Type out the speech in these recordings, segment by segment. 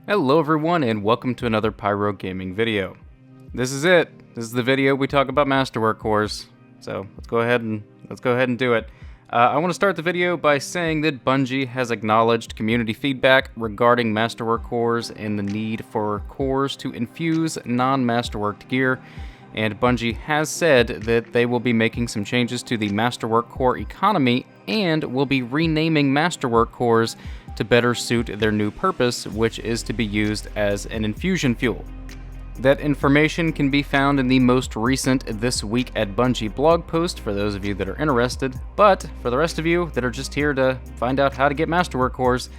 Hello everyone and welcome to another Pyro gaming video. This is it. This is the video we talk about Masterwork cores. So let's go ahead and do it. I want to start the video by saying that Bungie has acknowledged community feedback regarding Masterwork cores and the need for cores to infuse non-Masterworked gear, and Bungie has said that they will be making some changes to the Masterwork core economy and will be renaming Masterwork cores to better suit their new purpose, which is to be used as an infusion fuel. That information can be found in the most recent This Week at Bungie blog post for those of you that are interested, but for the rest of you that are just here to find out how to get Masterwork cores,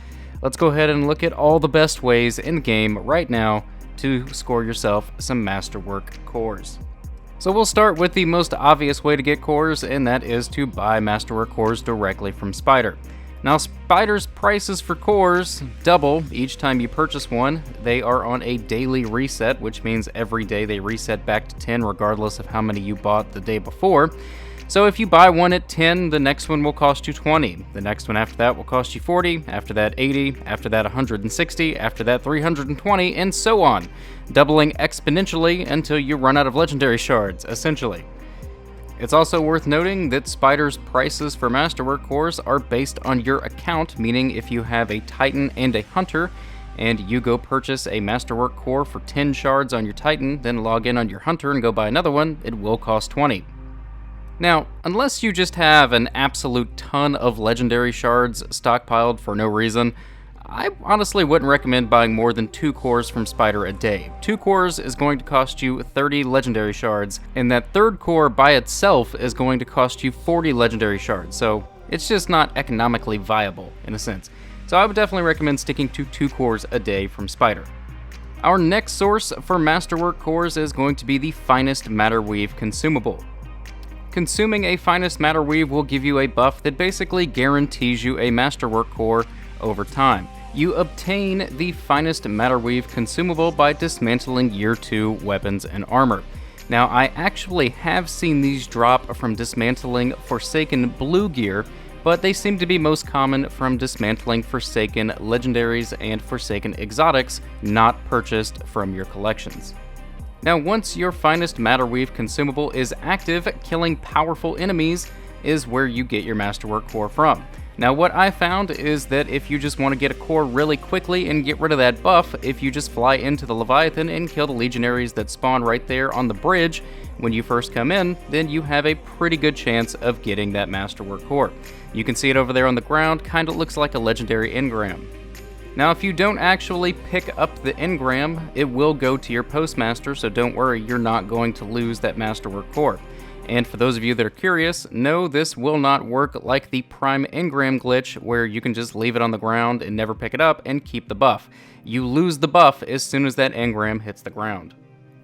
let's go ahead and look at all the best ways in-game right now to score yourself some Masterwork cores. So we'll start with the most obvious way to get cores, and that is to buy Masterwork cores directly from Spider. Now, Spider's prices for cores double each time you purchase one. They are on a daily reset, which means every day they reset back to 10 regardless of how many you bought the day before. So if you buy one at 10, the next one will cost you 20. The next one after that will cost you 40, after that 80, after that 160, after that 320, and so on, doubling exponentially until you run out of legendary shards, essentially. It's also worth noting that Spider's prices for Masterwork cores are based on your account, meaning if you have a Titan and a Hunter, and you go purchase a Masterwork core for 10 shards on your Titan, then log in on your Hunter and go buy another one, it will cost 20. Now, unless you just have an absolute ton of legendary shards stockpiled for no reason, I honestly wouldn't recommend buying more than 2 cores from Spider a day. 2 cores is going to cost you 30 legendary shards, and that third core by itself is going to cost you 40 legendary shards, so it's just not economically viable, in a sense. So I would definitely recommend sticking to 2 cores a day from Spider. Our next source for Masterwork cores is going to be the Finest Matterweave consumable. Consuming a Finest Matterweave will give you a buff that basically guarantees you a Masterwork core over time. You obtain the Finest Matterweave consumable by dismantling Year 2 weapons and armor. Now, I actually have seen these drop from dismantling Forsaken blue gear, but they seem to be most common from dismantling Forsaken legendaries and Forsaken exotics not purchased from your collections. Now, once your Finest Matterweave consumable is active, killing powerful enemies is where you get your Masterwork core from. Now, what I found is that if you just want to get a core really quickly and get rid of that buff, if you just fly into the Leviathan and kill the legionaries that spawn right there on the bridge when you first come in, then you have a pretty good chance of getting that Masterwork core. You can see it over there on the ground, kind of looks like a legendary engram. Now, if you don't actually pick up the engram, it will go to your postmaster, so don't worry, you're not going to lose that Masterwork core. And for those of you that are curious, no, this will not work like the Prime Engram glitch where you can just leave it on the ground and never pick it up and keep the buff. You lose the buff as soon as that engram hits the ground.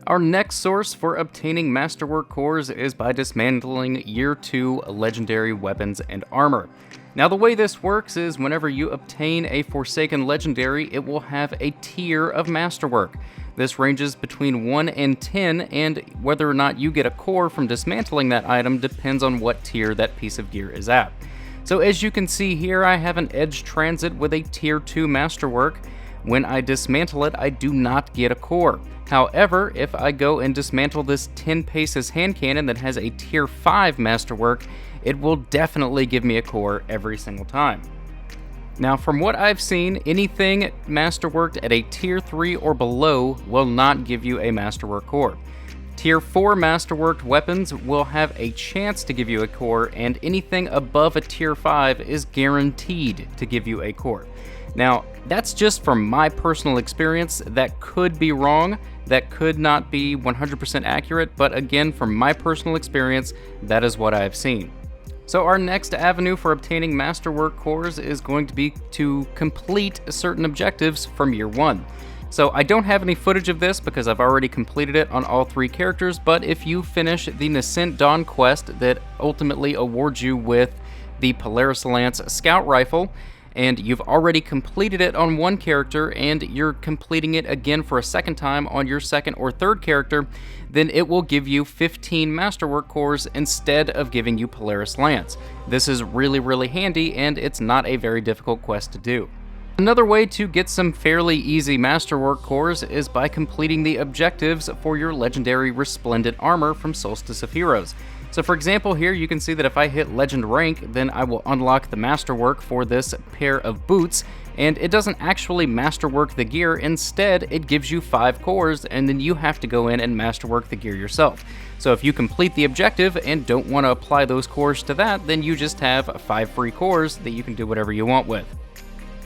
Our next source for obtaining Masterwork cores is by dismantling Year 2 legendary weapons and armor. Now, the way this works is whenever you obtain a Forsaken legendary, it will have a tier of Masterwork. This ranges between 1 and 10, and whether or not you get a core from dismantling that item depends on what tier that piece of gear is at. So as you can see here, I have an Edge Transit with a tier 2 Masterwork. When I dismantle it, I do not get a core. However, if I go and dismantle this 10 paces hand cannon that has a tier 5 Masterwork, it will definitely give me a core every single time. Now, from what I've seen, anything Masterworked at a tier 3 or below will not give you a Masterwork core. Tier 4 Masterworked weapons will have a chance to give you a core, and anything above a tier 5 is guaranteed to give you a core. Now, that's just from my personal experience. That could be wrong. That could not be 100% accurate, but again, from my personal experience, that is what I've seen. So our next avenue for obtaining Masterwork cores is going to be to complete certain objectives from Year 1. So I don't have any footage of this because I've already completed it on all 3 characters, but if you finish the Nascent Dawn quest that ultimately awards you with the Polaris Lance Scout Rifle, and you've already completed it on 1 character and you're completing it again for a second time on your 2nd or 3rd character, then it will give you 15 Masterwork cores instead of giving you Polaris Lance. This is really, really handy, and it's not a very difficult quest to do. Another way to get some fairly easy Masterwork cores is by completing the objectives for your legendary Resplendent armor from Solstice of Heroes. So for example here, you can see that if I hit Legend rank, then I will unlock the Masterwork for this pair of boots, and it doesn't actually Masterwork the gear. Instead, it gives you 5 cores, and then you have to go in and Masterwork the gear yourself. So if you complete the objective and don't want to apply those cores to that, then you just have 5 free cores that you can do whatever you want with.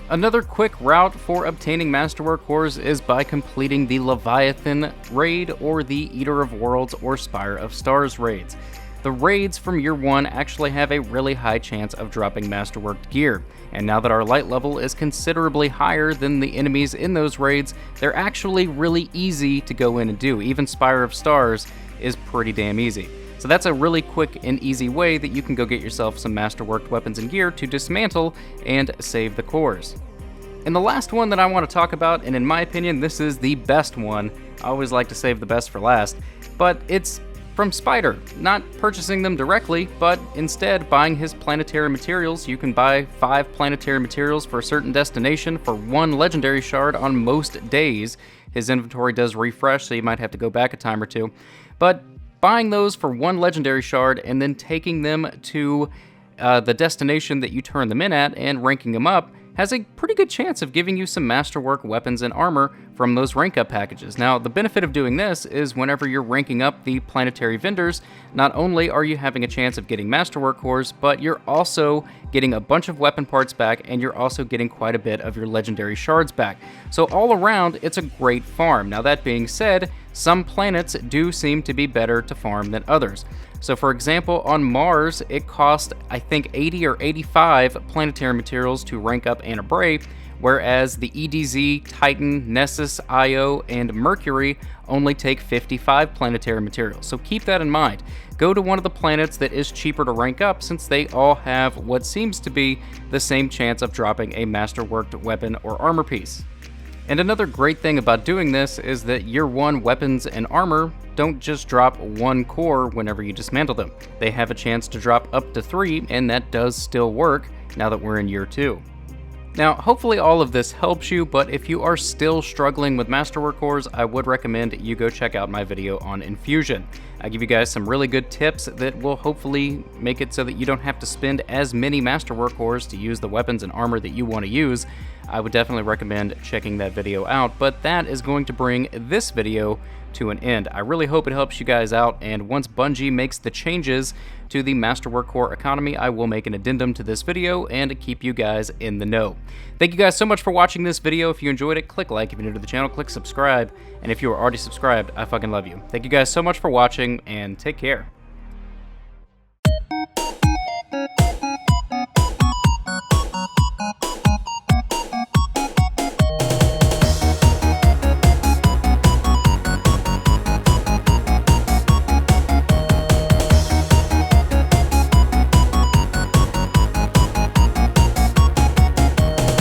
Another quick route for obtaining Masterwork cores is by completing the Leviathan raid or the Eater of Worlds or Spire of Stars raids. The raids from year 1 actually have a really high chance of dropping Masterworked gear, and now that our light level is considerably higher than the enemies in those raids, they're actually really easy to go in and do. Even Spire of Stars is pretty damn easy. So that's a really quick and easy way that you can go get yourself some Masterworked weapons and gear to dismantle and save the cores. And the last one that I want to talk about, and in my opinion this is the best one, I always like to save the best for last, but it's from Spider. Not purchasing them directly, but instead buying his Planetary materials. You can buy 5 Planetary materials for a certain destination for 1 legendary shard on most days. His inventory does refresh, so you might have to go back a time or two. But buying those for 1 legendary shard and then taking them to the destination that you turn them in at and ranking them up has a pretty good chance of giving you some Masterwork weapons and armor from those rank up packages. Now, the benefit of doing this is whenever you're ranking up the Planetary vendors, not only are you having a chance of getting Masterwork cores, but you're also getting a bunch of weapon parts back, and you're also getting quite a bit of your legendary shards back. So all around, it's a great farm. Now that being said, some planets do seem to be better to farm than others. So for example, on Mars, it cost, I think, 80 or 85 Planetary materials to rank up Anna Bray, whereas the EDZ, Titan, Nessus, Io, and Mercury only take 55 Planetary materials. So keep that in mind. Go to one of the planets that is cheaper to rank up, since they all have what seems to be the same chance of dropping a Masterworked weapon or armor piece. And another great thing about doing this is that year 1 weapons and armor don't just drop 1 core whenever you dismantle them. They have a chance to drop up to 3, and that does still work now that we're in year 2. Now, hopefully all of this helps you, but if you are still struggling with Masterwork cores, I would recommend you go check out my video on Infusion. I give you guys some really good tips that will hopefully make it so that you don't have to spend as many Masterwork cores to use the weapons and armor that you want to use. I would definitely recommend checking that video out, but that is going to bring this video to an end. I really hope it helps you guys out, and once Bungie makes the changes to the Masterwork core economy, I will make an addendum to this video and keep you guys in the know. Thank you guys so much for watching this video. If you enjoyed it, click like. If you're new to the channel, click subscribe. And if you are already subscribed, I fucking love you. Thank you guys so much for watching, and take care.